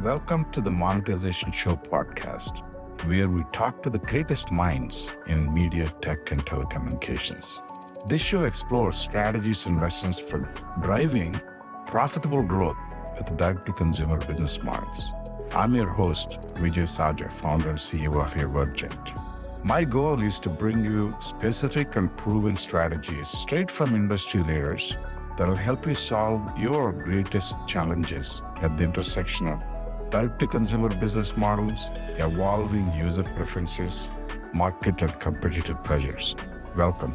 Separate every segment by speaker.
Speaker 1: Welcome to the Monetization Show podcast, where we talk to the greatest minds in media, tech, and telecommunications. This show explores strategies and lessons for driving profitable growth with direct-to-consumer business models. I'm your host, Vijay Sajja, founder and CEO of Evergent. My goal is to bring you specific and proven strategies straight from industry leaders that will help you solve your greatest challenges at the intersection of direct-to-consumer business models, evolving user preferences, market and competitive pressures. Welcome.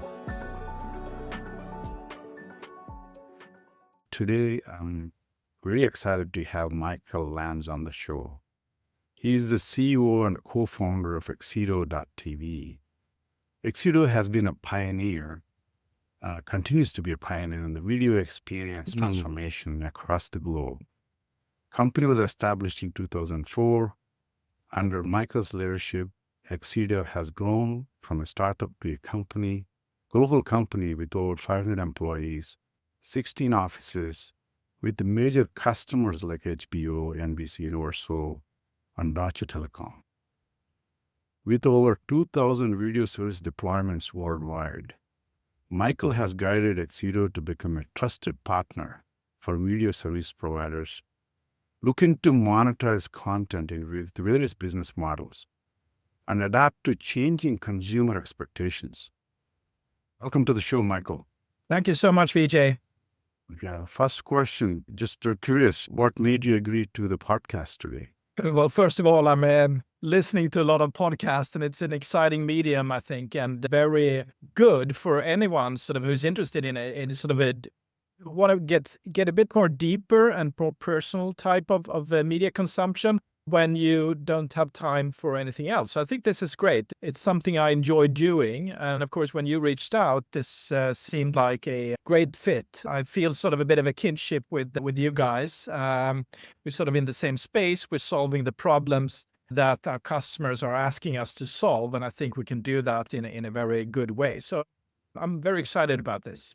Speaker 1: Today, I'm very excited to have Michael Lantz on the show. He's the CEO and co-founder of Exito.tv. Exito has been a pioneer, continues to be a pioneer in the video experience transformation across the globe. Company was established in 2004. Under Michael's leadership, Exito has grown from a startup to a global company with over 500 employees, 16 offices, with the major customers like HBO, NBC Universal, and Deutsche Telekom. With over 2,000 video service deployments worldwide, Michael has guided Exito to become a trusted partner for video service providers looking to monetize content in various business models and adapt to changing consumer expectations. Welcome to the show, Michael.
Speaker 2: Thank you so much, Vijay.
Speaker 1: Yeah, first question, just curious, what made you agree to the podcast today?
Speaker 2: Well, first of all, I'm listening to a lot of podcasts, and it's an exciting medium, I think, and very good for anyone sort of who's interested in sort of want to get a bit more deeper and more personal type of media consumption when you don't have time for anything else. So I think this is great. It's something I enjoy doing. And of course, when you reached out, this seemed like a great fit. I feel sort of a bit of a kinship with you guys. We're sort of in the same space. We're solving the problems that our customers are asking us to solve. And I think we can do that in a very good way. So I'm very excited about this.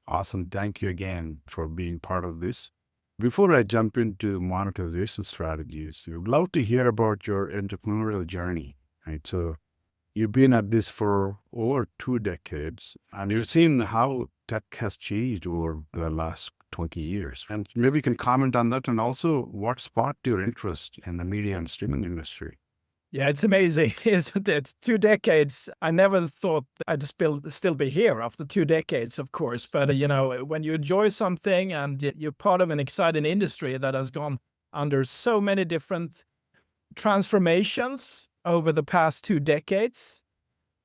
Speaker 1: Awesome. Thank you again for being part of this. Before I jump into monetization strategies, we'd love to hear about your entrepreneurial journey, right? So you've been at this for over 2 decades, and you've seen how tech has changed over the last 20 years. And maybe you can comment on that, and also what sparked your interest in the media and streaming industry.
Speaker 2: Yeah, it's amazing, isn't it? 2 decades. I never thought I'd still be here after 2 decades, of course. But, when you enjoy something and you're part of an exciting industry that has gone under so many different transformations over the past 2 decades.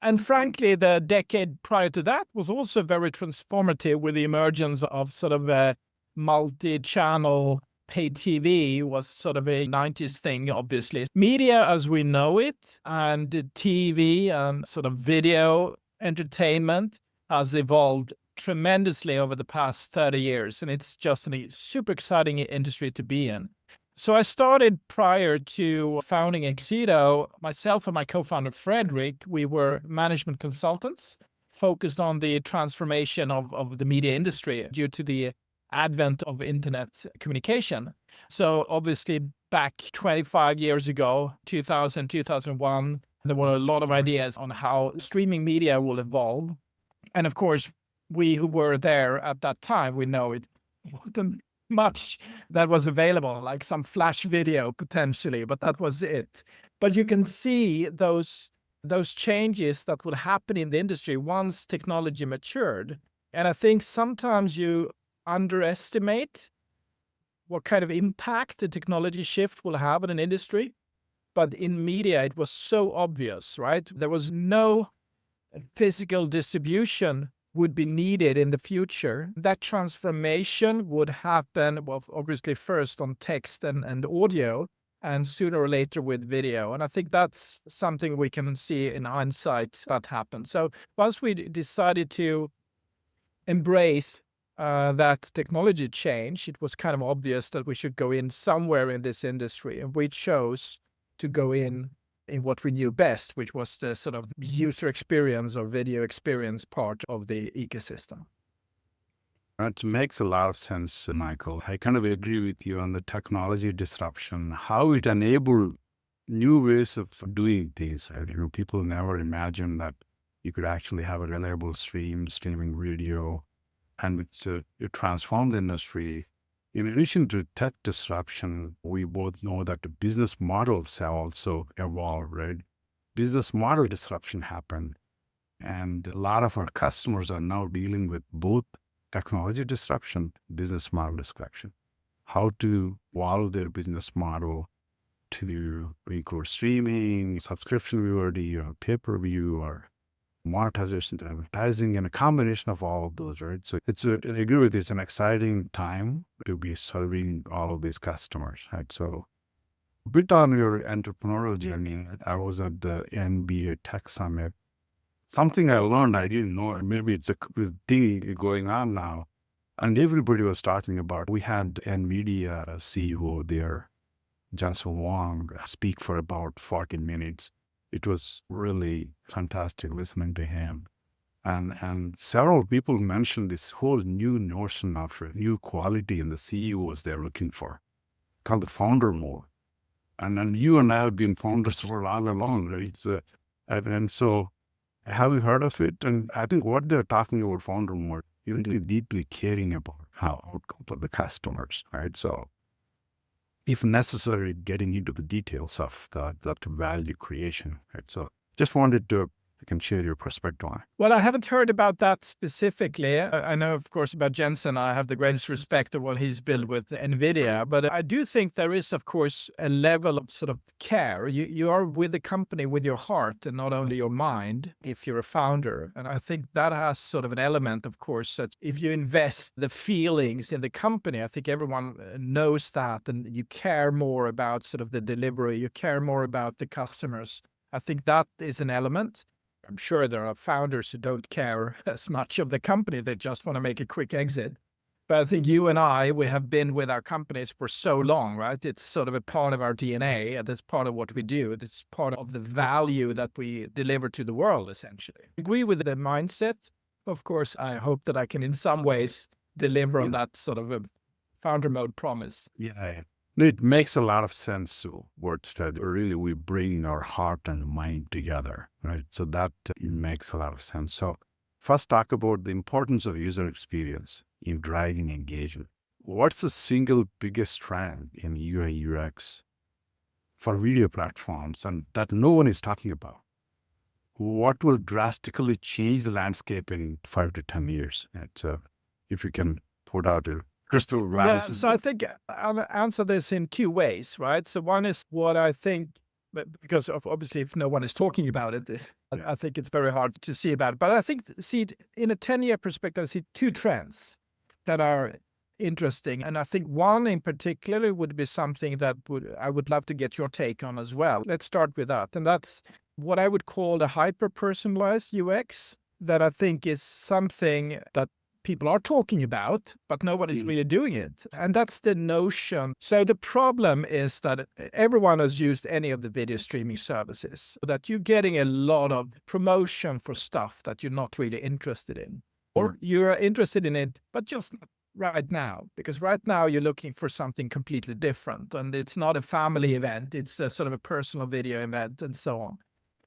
Speaker 2: And frankly, the decade prior to that was also very transformative with the emergence of sort of a multi-channel pay TV was sort of a 90s thing, obviously. Media as we know it, and TV and sort of video entertainment has evolved tremendously over the past 30 years. And it's just a super exciting industry to be in. So I started prior to founding Exito, myself and my co-founder, Frederick, we were management consultants focused on the transformation of the media industry due to the advent of internet communication. So obviously back 25 years ago, 2000, 2001, there were a lot of ideas on how streaming media will evolve. And of course, we who were there at that time, we know it wasn't much that was available, like some flash video potentially, but that was it. But you can see those changes that would happen in the industry once technology matured. And I think sometimes you underestimate what kind of impact the technology shift will have in an industry. But in media, it was so obvious, right? There was no physical distribution would be needed in the future. That transformation would happen, well, obviously first on text and audio, and sooner or later with video. And I think that's something we can see in hindsight that happened. So once we decided to embrace that technology change, it was kind of obvious that we should go in somewhere in this industry. And we chose to go in what we knew best, which was the sort of user experience or video experience part of the ecosystem.
Speaker 1: It makes a lot of sense, Michael. I kind of agree with you on the technology disruption, how it enabled new ways of doing things. Right? People never imagined that you could actually have a reliable streaming video, and it transformed the industry. In addition to tech disruption, we both know that the business models have also evolved, right? Business model disruption happened. And a lot of our customers are now dealing with both technology disruption, business model disruption, how to evolve their business model to include streaming, subscription VOD, or pay-per-view, or monetization, advertising, and a combination of all of those, right? So I agree with you, it's an exciting time to be serving all of these customers, right? So a bit on your entrepreneurial journey, I was at the NBA Tech Summit. Something I learned I didn't know, maybe it's a thing going on now, and everybody was talking about, we had NVIDIA CEO there, Jensen Huang, speak for about 14 minutes. It was really fantastic listening to him. And several people mentioned this whole new notion of a new quality in the CEOs they're looking for, called the founder mode. And then you and I have been founders for all along, right? And so have you heard of it? And I think what they're talking about founder mode, you're really deeply caring about how outcomes of the customers, right? So if necessary, getting into the details of that value creation, right? So just wanted to, you can share your perspective on it.
Speaker 2: Well, I haven't heard about that specifically. I know, of course, about Jensen. I have the greatest respect of what he's built with NVIDIA, but I do think there is, of course, a level of sort of care. You are with the company with your heart and not only your mind if you're a founder. And I think that has sort of an element, of course, that if you invest the feelings in the company, I think everyone knows that, and you care more about sort of the delivery, you care more about the customers. I think that is an element. I'm sure there are founders who don't care as much of the company. They just want to make a quick exit. But I think you and I, we have been with our companies for so long, right? It's sort of a part of our DNA, and it's part of what we do. It's part of the value that we deliver to the world, essentially. I agree with the mindset. Of course, I hope that I can in some ways deliver on that sort of a founder mode promise.
Speaker 1: Yeah. It makes a lot of sense to words that really we bring our heart and mind together, right? So that makes a lot of sense. So first talk about the importance of user experience in driving engagement. What's the single biggest trend in UI UX for video platforms and that no one is talking about? What will drastically change the landscape in 5 to 10 years? And so if you can put out a crystal
Speaker 2: Yeah,
Speaker 1: glasses.
Speaker 2: so I think I'll answer this in two ways, right? So one is what I think, because obviously if no one is talking about it, I think it's very hard to see about it. But I think, in a 10-year perspective, I see two trends that are interesting. And I think one in particular would be something that I would love to get your take on as well. Let's start with that. And that's what I would call the hyper-personalized UX, that I think is something that people are talking about, but nobody is really doing it. And that's the notion. So the problem is that everyone has used any of the video streaming services, that you're getting a lot of promotion for stuff that you're not really interested in, or you're interested in it, but just not right now, because right now you're looking for something completely different. And it's not a family event. It's a sort of a personal video event and so on.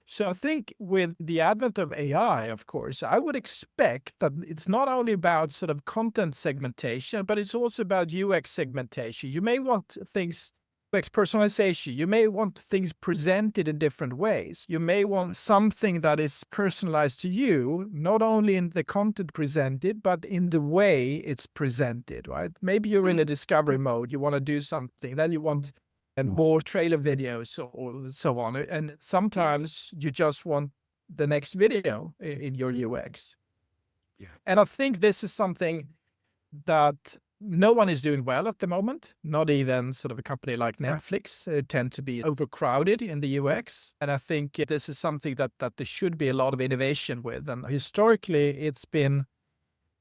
Speaker 2: So I think with the advent of AI, of course, I would expect that it's not only about sort of content segmentation, but it's also about UX segmentation. You may want things, UX personalization. You may want things presented in different ways. You may want something that is personalized to you, not only in the content presented, but in the way it's presented, right? Maybe you're in a discovery mode. You want to do something, then you want and more trailer videos or so on. And sometimes you just want the next video in your UX.
Speaker 1: Yeah.
Speaker 2: And I think this is something that no one is doing well at the moment, not even sort of a company like Netflix tend to be overcrowded in the UX. And I think this is something that there should be a lot of innovation with. And historically, it's been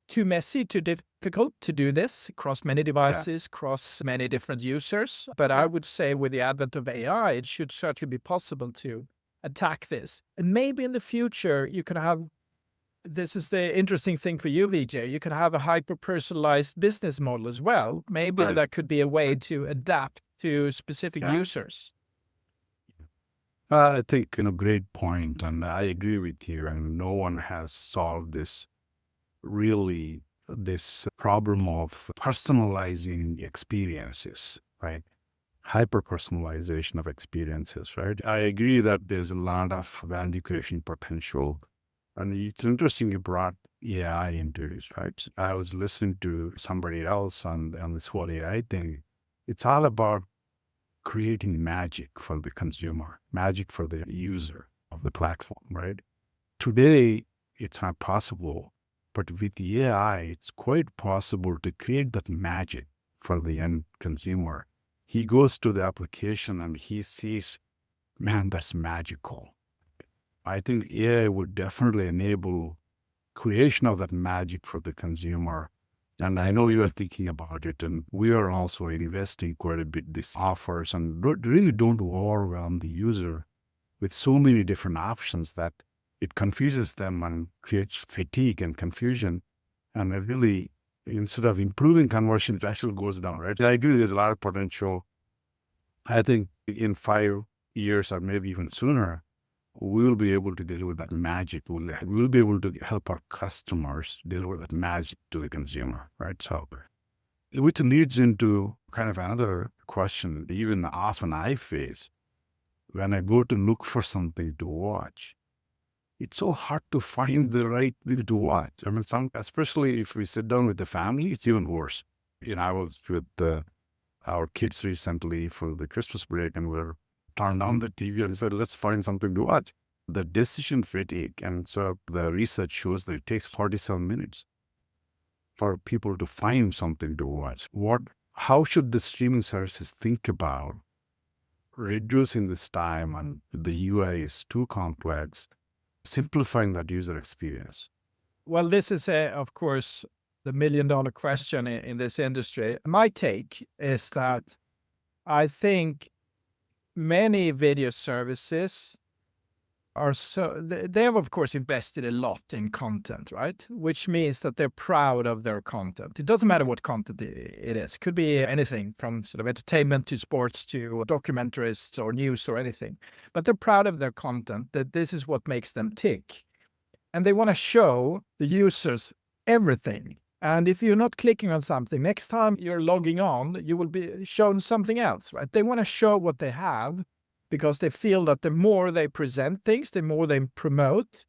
Speaker 2: too messy, too difficult to do this across many devices, across many different users. But I would say with the advent of AI, it should certainly be possible to attack this. And maybe in the future, you can have This is the interesting thing for you, Vijay. You can have a hyper-personalized business model as well. Maybe
Speaker 1: Right.
Speaker 2: that could be a way to adapt to specific
Speaker 1: Yeah.
Speaker 2: users.
Speaker 1: I think, great point, and I agree with you. And no one has solved this problem of personalizing experiences, right? Hyper personalization of experiences, right? I agree that there's a lot of value creation potential. And it's interesting you brought AI into this, right? I was listening to somebody else on this whole AI thing. It's all about creating magic for the consumer, magic for the user of the platform, right? Today, it's not possible, but with the AI, it's quite possible to create that magic for the end consumer. He goes to the application and he sees, man, that's magical. I think AI would definitely enable creation of that magic for the consumer. And I know you are thinking about it, and we are also investing quite a bit these offers, and really don't overwhelm the user with so many different options that it confuses them and creates fatigue and confusion. And it really, instead of improving conversion, it actually goes down, right? I agree there's a lot of potential. I think in 5 years or maybe even sooner, we will be able to deliver that magic. We'll be able to help our customers deliver that magic to the consumer, right? So, which leads into kind of another question, even often I face when I go to look for something to watch. It's so hard to find the right thing to watch. I mean, especially if we sit down with the family, it's even worse. I was with our kids recently for the Christmas break, and we're turned on the TV and said, let's find something to watch. The decision fatigue. And so the research shows that it takes 47 minutes for people to find something to watch. How should the streaming services think about reducing this time, and the UI is too complex, simplifying that user experience?
Speaker 2: Well, this is, of course, the million-dollar question in this industry. My take is that I think many video services are they have, of course, invested a lot in content, right? Which means that they're proud of their content. It doesn't matter what content it is. Could be anything from sort of entertainment to sports to documentaries or news or anything. But they're proud of their content, that this is what makes them tick. And they want to show the users everything. And if you're not clicking on something, next time you're logging on, you will be shown something else, right? They want to show what they have because they feel that the more they present things, the more they promote,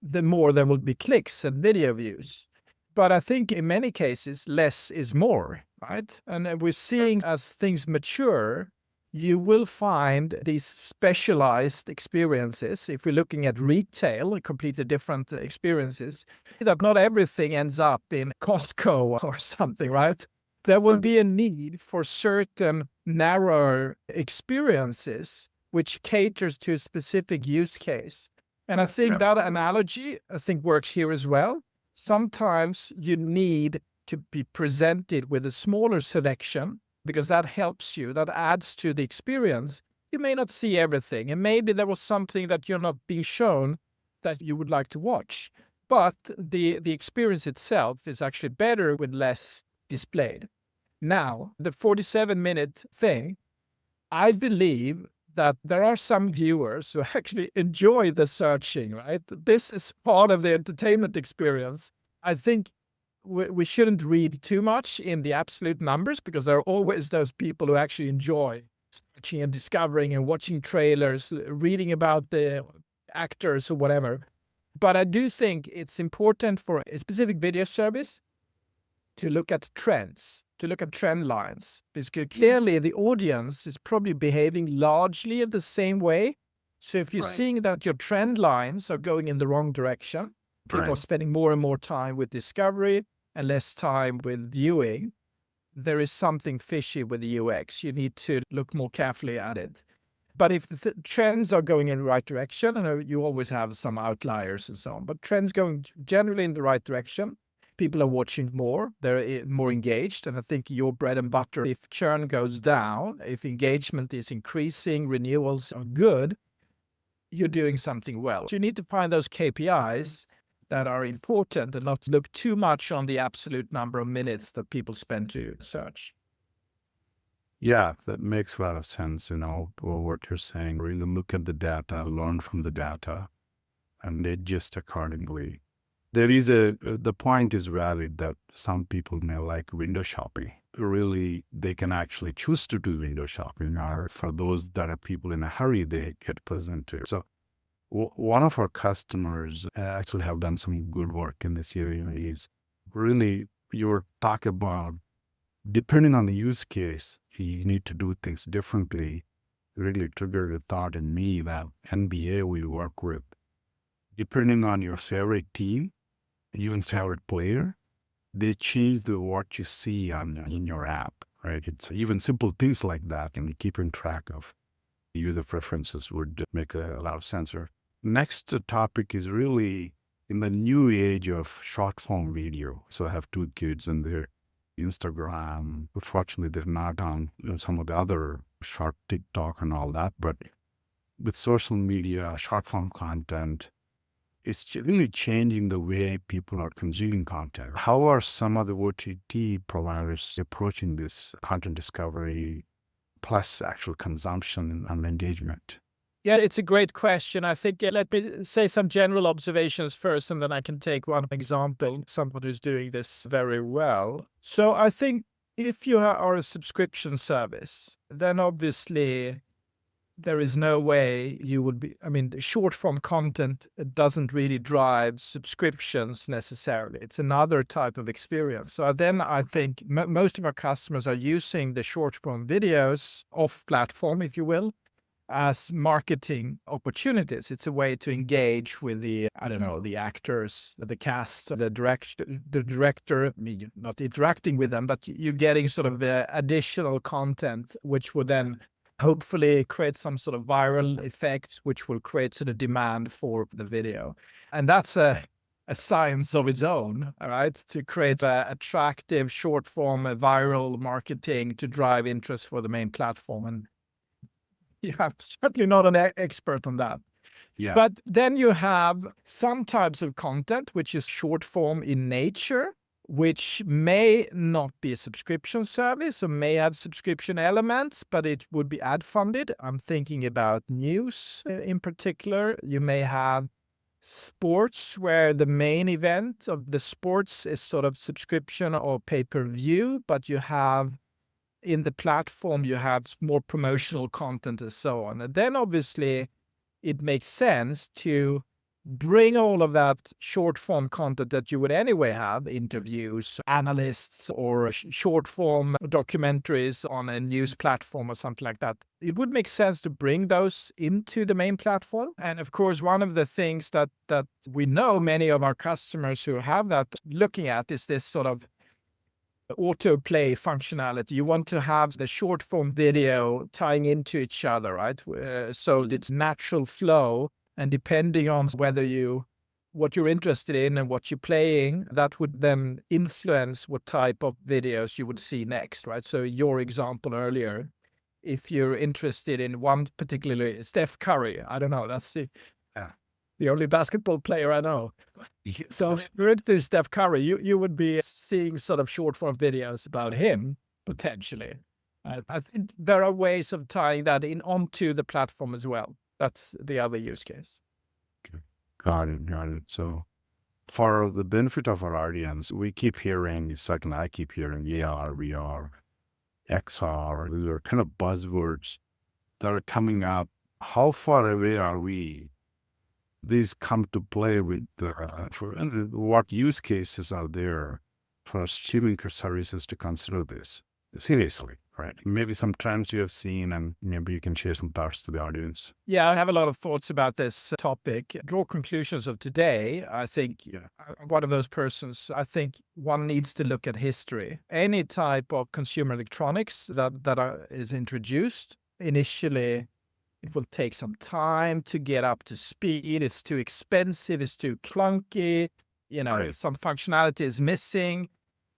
Speaker 2: the more there will be clicks and video views. But I think in many cases, less is more, right? And we're seeing as things mature, you will find these specialized experiences. If we're looking at retail, completely different experiences, that not everything ends up in Costco or something, right? There will be a need for certain narrower experiences which caters to a specific use case. And I think that analogy, works here as well. Sometimes you need to be presented with a smaller selection because that helps you, that adds to the experience. You may not see everything, and maybe there was something that you're not being shown that you would like to watch. But the experience itself is actually better with less displayed. Now, the 47-minute thing, I believe that there are some viewers who actually enjoy the searching, right? This is part of the entertainment experience. I think we shouldn't read too much in the absolute numbers because there are always those people who actually enjoy searching and discovering and watching trailers, reading about the actors or whatever. But I do think it's important for a specific video service to look at trends, to look at trend lines. Because clearly the audience is probably behaving largely in the same way. So if you're seeing that your trend lines are going in the wrong direction, people are spending more and more time with discovery and less time with viewing, there is something fishy with the UX. You need to look more carefully at it. But if the trends are going in the right direction, and you always have some outliers and so on, but trends going generally in the right direction, people are watching more, they're more engaged. And I think your bread and butter, if churn goes down, if engagement is increasing, renewals are good, you're doing something well. So you need to find those KPIs that are important and not look too much on the absolute number of minutes that people spend to search.
Speaker 1: Yeah, that makes a lot of sense, what you're saying. Really look at the data, learn from the data, and adjust accordingly. The point is valid that some people may like window shopping. Really, they can actually choose to do window shopping, or for those that are people in a hurry, they get presented. So one of our customers actually have done some good work in this area is really you're talking about, depending on the use case, you need to do things differently. Really triggered a thought in me that NBA we work with, depending on your favorite team, even favorite player, they change what you see in your app, right? It's even simple things like that, and keeping track of user preferences would make a lot of sense. Next topic is really in the new age of short form video. So I have two kids and they're Instagram. Unfortunately, they're not on some of the other short TikTok and all that. But with social media, short form content, it's really changing the way people are consuming content. How are some of the OTT providers approaching this content discovery plus actual consumption and engagement?
Speaker 2: Yeah, it's a great question. I think let me say some general observations first, and then I can take one example, someone who's doing this very well. So I think if you are a subscription service, then obviously there is no way you would be, the short form content doesn't really drive subscriptions necessarily. It's another type of experience. So then I think most of our customers are using the short form videos off platform, if you will, as marketing opportunities. It's a way to engage with the actors, the cast, the director, not interacting with them, but you're getting sort of the additional content, which would then hopefully create some sort of viral effect, which will create sort of demand for the video. And that's a science of its own, all right, to create attractive short form viral marketing to drive interest for the main platform. And I'm certainly not an expert on that.
Speaker 1: Yeah.
Speaker 2: But then you have some types of content, which is short form in nature, which may not be a subscription service or may have subscription elements, but it would be ad funded. I'm thinking about news in particular. You may have sports where the main event of the sports is sort of subscription or pay-per-view, but you have in the platform, you have more promotional content and so on. And then obviously it makes sense to bring all of that short form content that you would anyway have, interviews, analysts, or short form documentaries on a news platform or something like that. It would make sense to bring those into the main platform. And of course, one of the things that we know many of our customers who have that looking at is this sort of autoplay functionality. You want to have the short form video tying into each other, right? So it's natural flow, and depending on what you're interested in and what you're playing, that would then influence what type of videos you would see next, right? So your example earlier, if you're interested in one particularly Steph Curry, I don't know, that's the only basketball player I know. So if you're into Steph Curry, you would be seeing sort of short form videos about him, potentially. I think there are ways of tying that in onto the platform as well. That's the other use case.
Speaker 1: Okay. Got it. So for the benefit of our audience, we keep hearing, I keep hearing AR, VR, XR. These are kind of buzzwords that are coming up. How far away are we? These come to play with what use cases are there for streaming services to consider this seriously, right? Maybe some trends you have seen, and maybe you can share some thoughts to the audience.
Speaker 2: Yeah, I have a lot of thoughts about this topic. Draw conclusions of today. I think I'm one of those persons. I think one needs to look at history. Any type of consumer electronics that is introduced initially, it will take some time to get up to speed. It's too expensive. It's too clunky.
Speaker 1: Right.
Speaker 2: Some functionality is missing.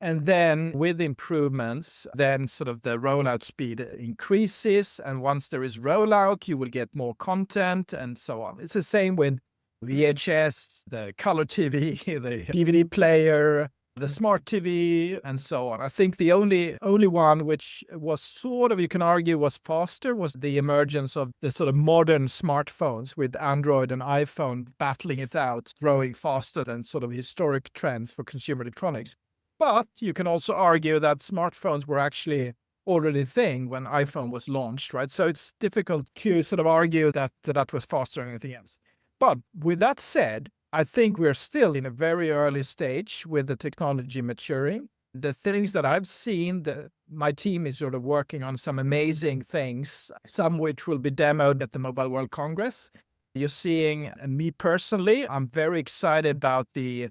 Speaker 2: And then with improvements, then sort of the rollout speed increases. And once there is rollout, you will get more content and so on. It's the same with VHS, the color TV, the DVD player, the smart TV, and so on. I think the only one which was sort of, you can argue, was faster was the emergence of the sort of modern smartphones with Android and iPhone battling it out, growing faster than sort of historic trends for consumer electronics. But you can also argue that smartphones were actually already a thing when iPhone was launched, right? So it's difficult to sort of argue that that was faster than anything else. But with that said, I think we're still in a very early stage with the technology maturing. The things that I've seen, my team is sort of working on some amazing things, some which will be demoed at the Mobile World Congress. You're seeing, and me personally, I'm very excited about the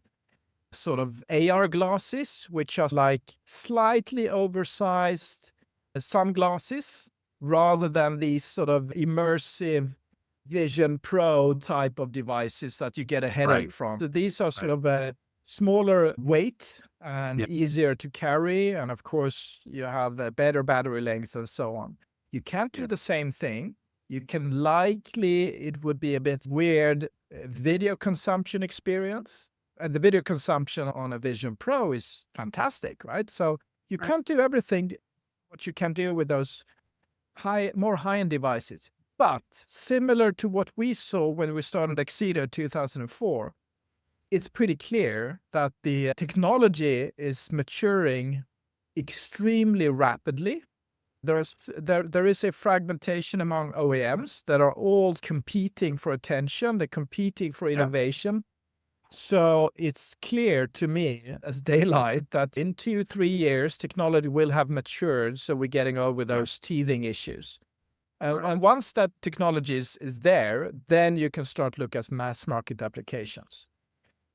Speaker 2: sort of AR glasses, which are like slightly oversized sunglasses rather than these sort of immersive Vision Pro type of devices that you get a headache from. So these are sort of a smaller weight and easier to carry. And of course, you have a better battery length and so on. You can't do the same thing. You can likely, it would be a bit weird video consumption experience. And the video consumption on a Vision Pro is fantastic, right? So you can't do everything what you can do with those more high-end devices. But similar to what we saw when we started Excedo 2004, it's pretty clear that the technology is maturing extremely rapidly. There is a fragmentation among OEMs that are all competing for attention. They're competing for innovation. So it's clear to me as daylight that in 2-3 years, technology will have matured. So we're getting over those teething issues. And once that technology is there, then you can start look at mass market applications.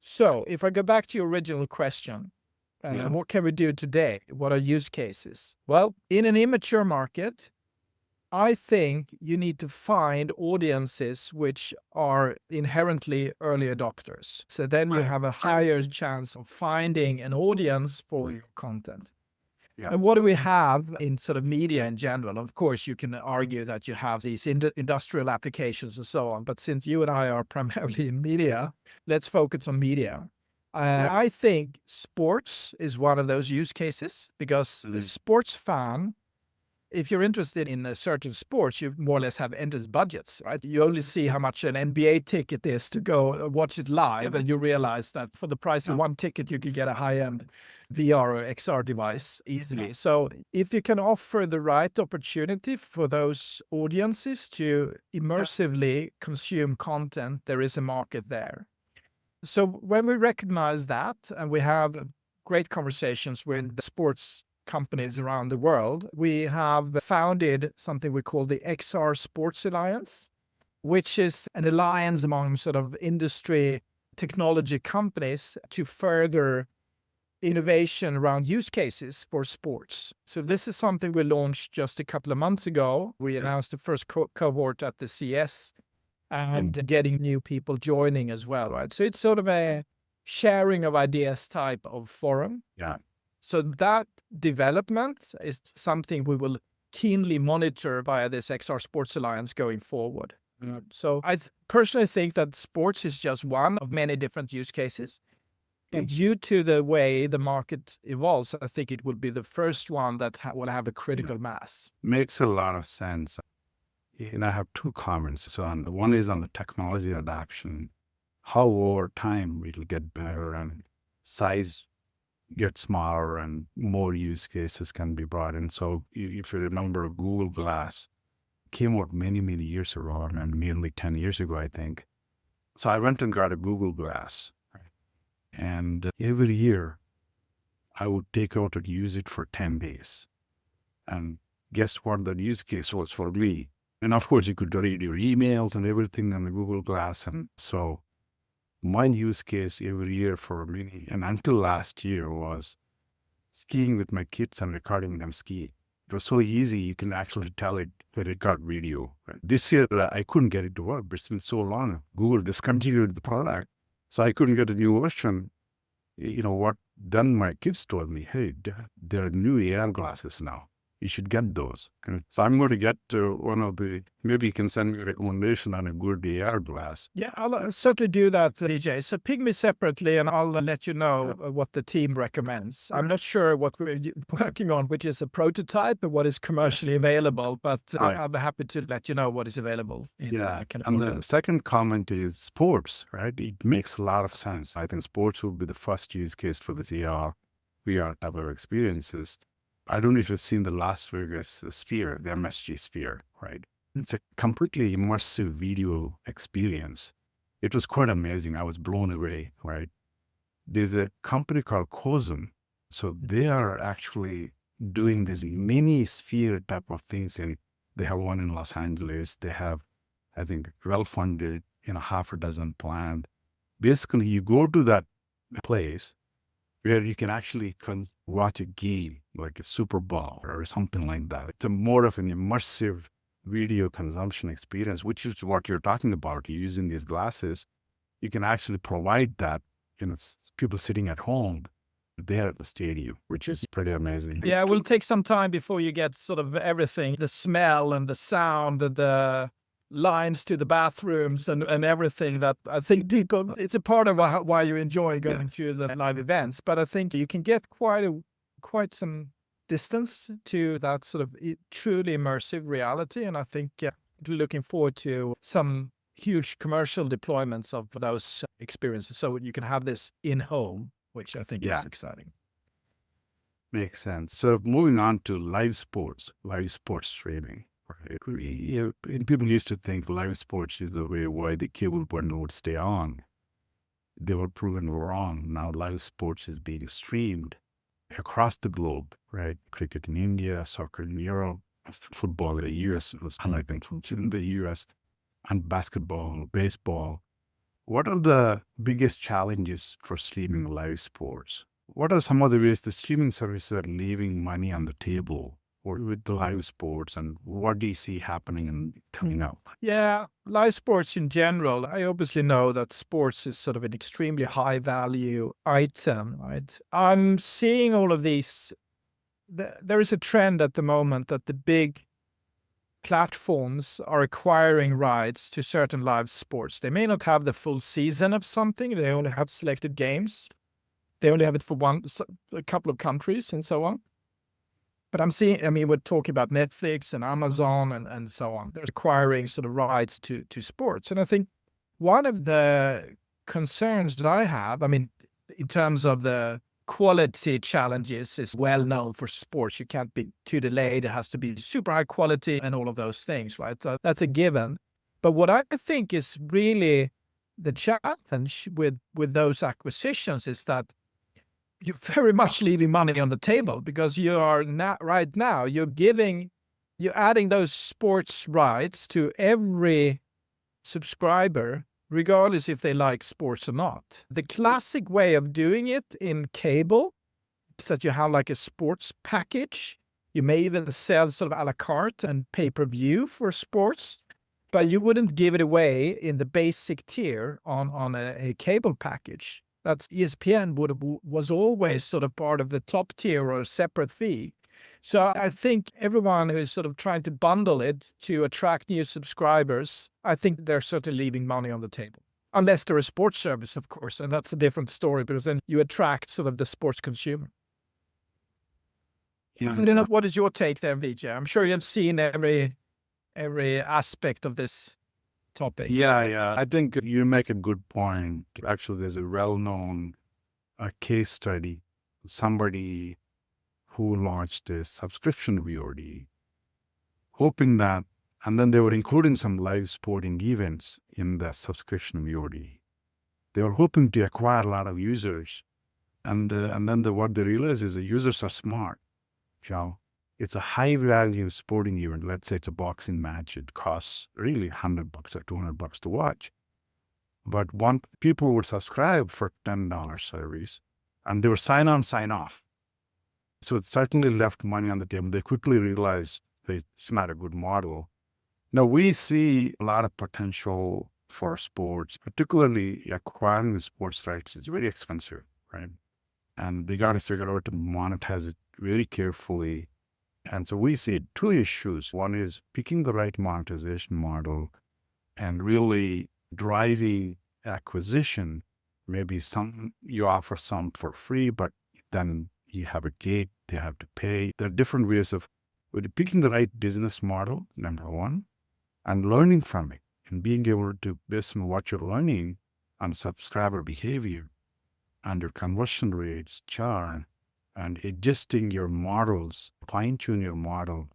Speaker 2: So if I go back to your original question, what can we do today? What are use cases? Well, in an immature market, I think you need to find audiences which are inherently early adopters. So then you have a higher chance of finding an audience for your content. And what do we have in sort of media in general? Of course, you can argue that you have these industrial applications and so on. But since you and I are primarily in media, let's focus on media. I think sports is one of those use cases because the sports fan, if you're interested in a certain sports, you more or less have endless budgets, right? You only see how much an NBA ticket is to go watch it live, and you realize that for the price of one ticket, you can get a high-end VR or XR device easily. So if you can offer the right opportunity for those audiences to immersively consume content, there is a market there. So when we recognize that, and we have great conversations with the sports companies around the world, we have founded something we call the XR Sports Alliance, which is an alliance among sort of industry technology companies to further innovation around use cases for sports. So this is something we launched just a couple of months ago. We announced the first cohort at the CS and getting new people joining as well, right? So it's sort of a sharing of ideas type of forum.
Speaker 1: Yeah.
Speaker 2: So that development is something we will keenly monitor via this XR Sports Alliance going forward. So I personally think that sports is just one of many different use cases. And due to the way the market evolves, I think it will be the first one that will have a critical mass.
Speaker 1: Makes a lot of sense. And I have two comments. So one is on the technology adoption, how over time it'll get better and size get smaller and more use cases can be brought in. So if you remember, Google Glass came out many, many years ago, and nearly 10 years ago, I think. So I went and got a Google Glass. And every year I would take out and use it for 10 days. And guess what the use case was for me? And of course, you could read your emails and everything on the Google Glass. And so my use case every year for me, and until last year, was skiing with my kids and recording them ski. It was so easy, you can actually tell it to record video. This year, I couldn't get it to work, but it's been so long. Google discontinued the product, so I couldn't get a new version. You know what? Then my kids told me, hey, there are new AR glasses now. You should get those. So I'm going to get to one of the, maybe you can send me a recommendation on a good AR glass.
Speaker 2: Yeah, I'll certainly do that, Vijay. So ping me separately and I'll let you know what the team recommends. I'm not sure what we're working on, which is a prototype and what is commercially available, but I'll be happy to let you know what is available in
Speaker 1: And
Speaker 2: California.
Speaker 1: the second comment is sports, right? It makes a lot of sense. I think sports will be the first use case for this AR, VR type of experiences. I don't know if you've seen the Las Vegas Sphere, the MSG Sphere, right? It's a completely immersive video experience. It was quite amazing. I was blown away, right? There's a company called Cosm. So they are actually doing this mini sphere type of things. And they have one in Los Angeles. They have, I think, well-funded, half a dozen planned. Basically, you go to that place where you can actually watch a game, like a Super Bowl or something like that. It's a more of an immersive video consumption experience, which is what you're talking about. You're using these glasses. You can actually provide that, people sitting at home there at the stadium, which is pretty amazing.
Speaker 2: Yeah, it will take some time before you get sort of everything, the smell and the sound and the lines to the bathrooms and everything that I think it's a part of why you enjoy going to the live events. But I think you can get quite some distance to that sort of truly immersive reality. And I think looking forward to some huge commercial deployments of those experiences. So you can have this in home, which I think is exciting.
Speaker 1: Makes sense. So moving on to live sports streaming. Right. People used to think live sports is the way why the cable bundle would stay on. They were proven wrong. Now live sports is being streamed across the globe, right? Cricket in India, soccer in Europe, football in the US, in the US, and basketball, baseball. What are the biggest challenges for streaming live sports? What are some of the ways the streaming services are leaving money on the table with the live sports, and what do you see happening and coming up?
Speaker 2: Yeah, live sports in general. I obviously know that sports is sort of an extremely high value item, right? I'm seeing all of these. There is a trend at the moment that the big platforms are acquiring rights to certain live sports. They may not have the full season of something. They only have selected games. They only have it for a couple of countries and so on. But we're talking about Netflix and Amazon and so on. They're acquiring sort of rights to sports. And I think one of the concerns that I have, in terms of the quality challenges, is well known for sports. You can't be too delayed. It has to be super high quality and all of those things, right? That's a given. But what I think is really the challenge with those acquisitions is that you're very much leaving money on the table, because you are right now, you're adding those sports rights to every subscriber, regardless if they like sports or not. The classic way of doing it in cable is that you have like a sports package. You may even sell sort of a la carte and pay-per-view for sports, but you wouldn't give it away in the basic tier on a cable package. That's ESPN was always sort of part of the top tier or a separate fee. So I think everyone who is sort of trying to bundle it to attract new subscribers, I think they're certainly leaving money on the table. Unless they're a sports service, of course, and that's a different story, because then you attract sort of the sports consumer. I don't know, what is your take there, Vijay? I'm sure you've seen every aspect of this topic.
Speaker 1: Yeah. I think you make a good point. Actually, there's a well-known case study. Somebody who launched a subscription VOD, hoping that, and then they were including some live sporting events in the subscription VOD. They were hoping to acquire a lot of users. And then what they realized is the users are smart. It's a high value sporting event. Let's say it's a boxing match. It costs really $100 or $200 to watch. But people would subscribe for $10 service, and they would sign on, sign off. So it certainly left money on the table. They quickly realized it's not a good model. Now we see a lot of potential for sports, particularly acquiring the sports rights. It's very expensive, right? And they got to figure out to monetize it very carefully. And so we see two issues. One is picking the right monetization model and really driving acquisition. Maybe some you offer some for free, but then you have a gate, they have to pay. There are different ways of picking the right business model, number one, and learning from it and being able to, based on what you're learning on subscriber behavior and your conversion rates, churn, and adjusting your models, fine-tune your model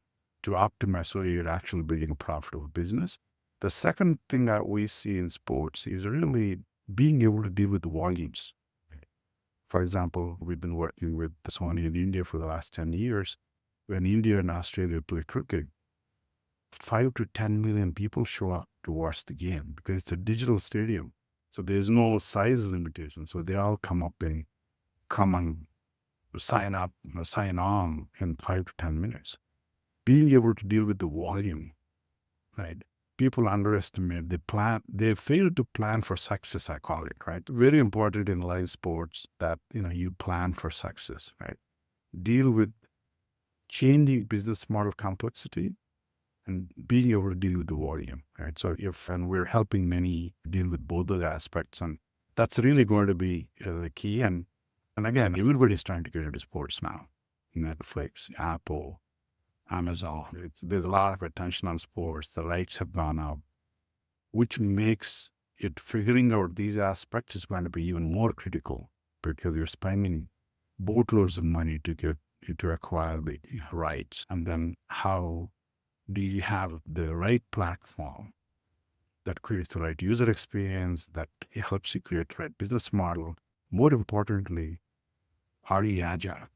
Speaker 1: to optimize so you're actually building a profitable business. The second thing that we see in sports is really being able to deal with the volumes. For example, we've been working with Sony in India for the last 10 years. When India and Australia play cricket, 5 to 10 million people show up to watch the game because it's a digital stadium. So there's no size limitation. So they all come and sign up, sign on in 5 to 10 minutes. Being able to deal with the volume, right? People underestimate, they fail to plan for success, I call it, right? Very important in live sports that, you plan for success, right? Deal with changing business model complexity and being able to deal with the volume, right? So and we're helping many deal with both of the aspects, and that's really going to be the key. And again, everybody's trying to get into sports now. Netflix, Apple, Amazon. There's a lot of attention on sports. The rights have gone up, which makes it figuring out these aspects is going to be even more critical because you're spending boatloads of money to acquire the rights. And then how do you have the right platform that creates the right user experience, that helps you create the right business model? More importantly, are you agile?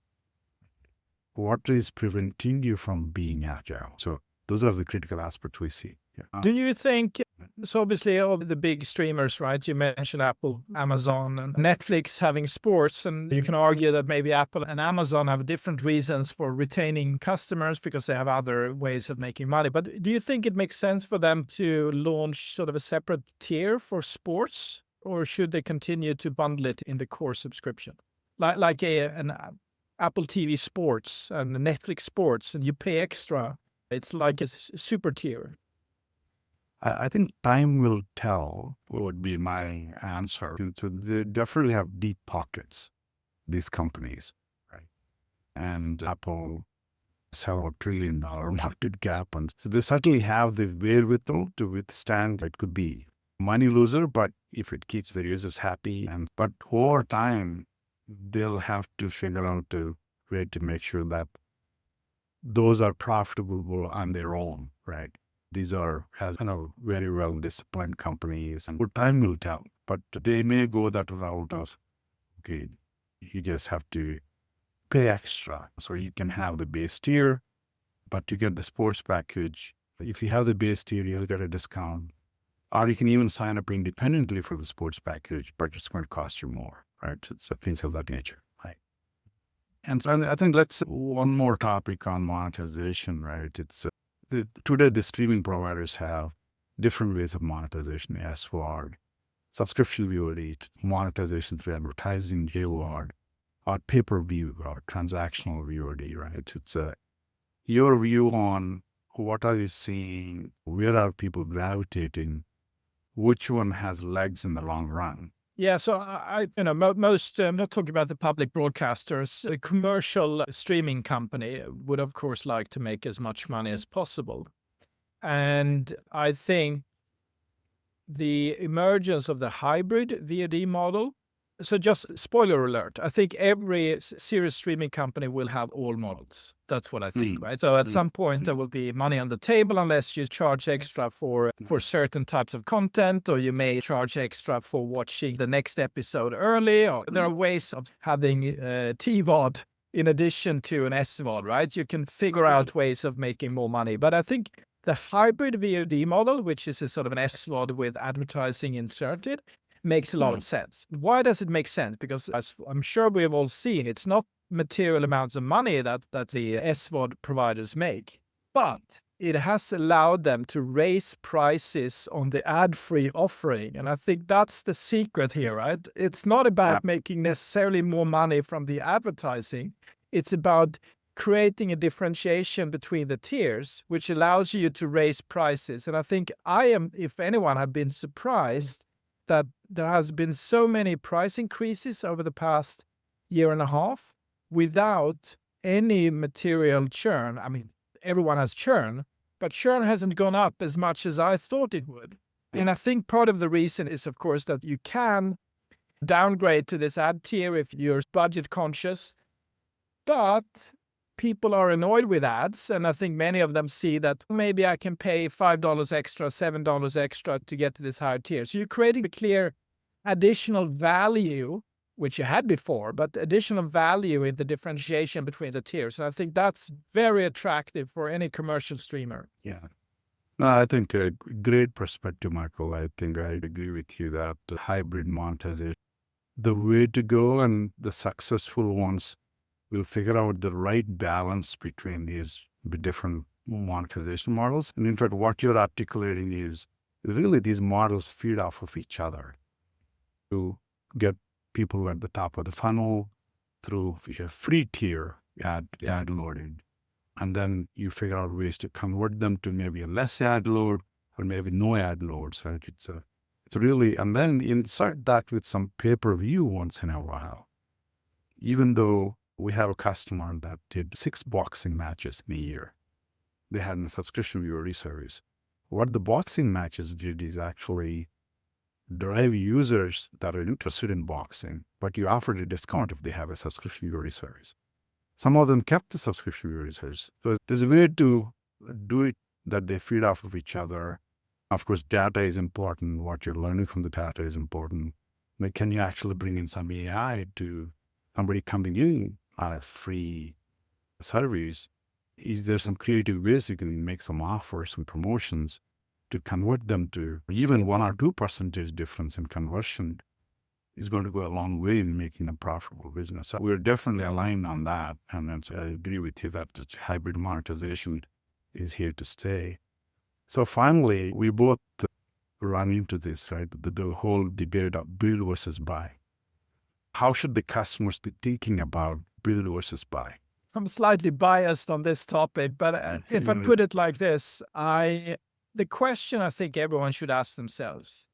Speaker 1: What is preventing you from being agile? So those are the critical aspects we see. Yeah.
Speaker 2: Do you think, so obviously all the big streamers, right? You mentioned Apple, Amazon, and Netflix having sports, and you can argue that maybe Apple and Amazon have different reasons for retaining customers because they have other ways of making money. But do you think it makes sense for them to launch sort of a separate tier for sports, or should they continue to bundle it in the core subscription? Like an Apple TV Sports and Netflix Sports, and you pay extra. It's like a super tier.
Speaker 1: I think time will tell what would be my answer. So they definitely have deep pockets, these companies, right? And Apple several $1 trillion market cap. And so they certainly have the wherewithal to withstand. It could be money loser, but if it keeps their users happy, but over time, they'll have to figure out a way to make sure that those are profitable on their own, right? These are, as very well disciplined companies, and time will tell. But they may go that route of, okay, you just have to pay extra. So you can have the base tier, but you get the sports package. If you have the base tier, you'll get a discount. Or you can even sign up independently for the sports package, but it's going to cost you more, right? So things of that nature, right? And so I think one more topic on monetization, right? It's today the streaming providers have different ways of monetization: SVOD, subscription VOD, monetization through advertising, JVOD, or pay-per-view or transactional VOD, right? It's your view on what are you seeing, where are people gravitating, which one has legs in the long run?
Speaker 2: Yeah, so most, I'm not talking about the public broadcasters, a commercial streaming company would, of course, like to make as much money as possible. And I think the emergence of the hybrid VOD model, so just spoiler alert, I think every serious streaming company will have all models. That's what I think, right? So at some point there will be money on the table unless you charge extra for certain types of content, or you may charge extra for watching the next episode early, or there are ways of having TVOD in addition to an SVOD, right? You can figure out ways of making more money. But I think the hybrid VOD model, which is a sort of an SVOD with advertising inserted, makes a lot of sense. Why does it make sense? Because as I'm sure we have all seen, it's not material amounts of money that the SVOD providers make, but it has allowed them to raise prices on the ad-free offering. And I think that's the secret here, right? It's not about making necessarily more money from the advertising. It's about creating a differentiation between the tiers, which allows you to raise prices. And I think if anyone, have been surprised that there has been so many price increases over the past year and a half without any material churn. I mean, everyone has churn, but churn hasn't gone up as much as I thought it would. And I think part of the reason is, of course, that you can downgrade to this ad tier if you're budget conscious, but people are annoyed with ads. And I think many of them see that maybe I can pay $5 extra, $7 extra to get to this higher tier. So you're creating a clear additional value, which you had before, but additional value in the differentiation between the tiers. And I think that's very attractive for any commercial streamer.
Speaker 1: Yeah. No, I think a great perspective, Michael. I think I agree with you that the hybrid monetization, the way to go, and the successful ones will figure out the right balance between these different monetization models. And in fact, what you're articulating is really these models feed off of each other to get people at the top of the funnel through a free tier ad loaded. And then you figure out ways to convert them to maybe a less ad load or maybe no ad loads, right? It's really, and then insert that with some pay-per-view once in a while. Even though we have a customer that did 6 boxing matches in a year, they had a subscription viewer service. What the boxing matches did is actually drive users that are interested in boxing, but you offered a discount if they have a subscription viewer service. Some of them kept the subscription viewer service. So there's a way to do it that they feed off of each other. Of course, data is important. What you're learning from the data is important. But can you actually bring in some AI to somebody coming in on a free service? Is there some creative ways you can make some offers, some promotions to convert them to even 1 or 2% difference in conversion? Is going to go a long way in making a profitable business. So we're definitely aligned on that. And I agree with you that hybrid monetization is here to stay. So finally, we both run into this, right? The whole debate of build versus buy. How should the customers be thinking about build versus buy?
Speaker 2: I'm slightly biased on this topic, but if I put it like this, the question I think everyone should ask themselves: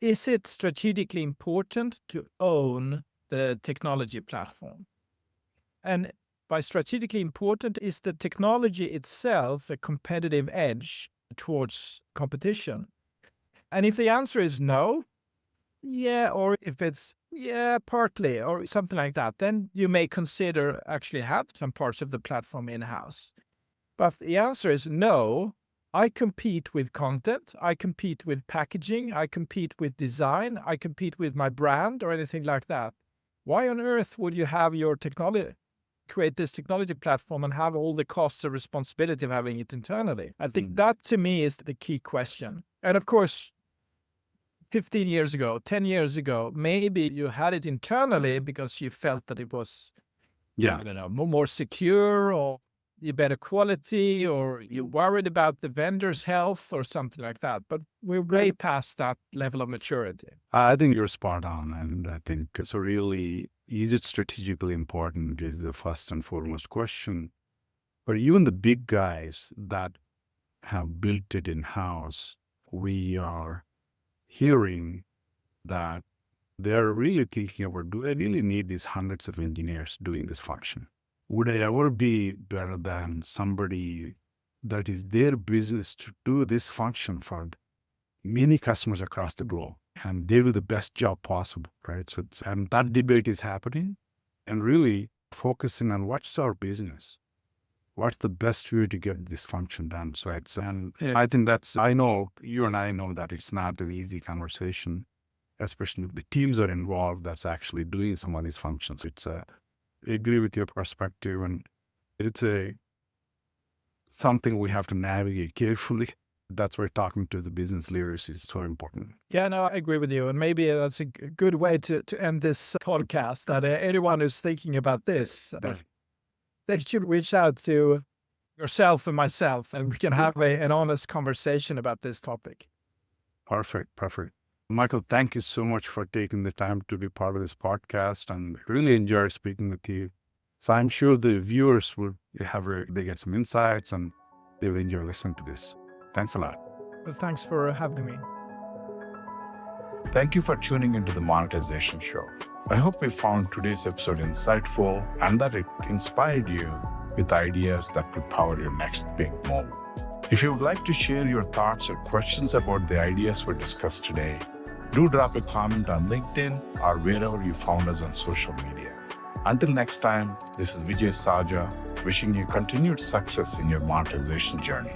Speaker 2: is it strategically important to own the technology platform? And by strategically important, is the technology itself a competitive edge towards competition? And if the answer is no, yeah, or if it's yeah, partly, or something like that, then you may consider actually have some parts of the platform in-house. But if the answer is no, I compete with content, I compete with packaging, I compete with design, I compete with my brand or anything like that. Why on earth would you have your technology, create this technology platform and have all the costs and responsibility of having it internally? I think that to me is the key question. And of course, 15 years ago, 10 years ago, maybe you had it internally because you felt that it was, I don't know, more secure or better quality, or you worried about the vendor's health or something like that. But we're way past that level of maturity.
Speaker 1: I think you're spot on. And I think so really, is it strategically important is the first and foremost question. But even the big guys that have built it in-house, we are hearing that they're really thinking about, do I really need these hundreds of engineers doing this function? Would I ever be better than somebody that is their business to do this function for many customers across the globe? And they do the best job possible, right? So and that debate is happening, and really focusing on what's our business. What's the best way to get this function done? So I think I know, you and I know that it's not an easy conversation, especially if the teams are involved that's actually doing some of these functions. I agree with your perspective, and it's something we have to navigate carefully. That's why talking to the business leaders is so important.
Speaker 2: Yeah, no, I agree with you. And maybe that's a good way to end this podcast, that anyone who's thinking about this, they should reach out to yourself and myself, and we can have an honest conversation about this topic.
Speaker 1: Perfect. Michael, thank you so much for taking the time to be part of this podcast, and really enjoyed speaking with you. So I'm sure the viewers they get some insights and they will enjoy listening to this. Thanks a lot.
Speaker 2: Well, thanks for having me.
Speaker 1: Thank you for tuning into the Monetization Show. I hope you found today's episode insightful and that it inspired you with ideas that could power your next big move. If you would like to share your thoughts or questions about the ideas we discussed today, do drop a comment on LinkedIn or wherever you found us on social media. Until next time, this is Vijay Sajja wishing you continued success in your monetization journey.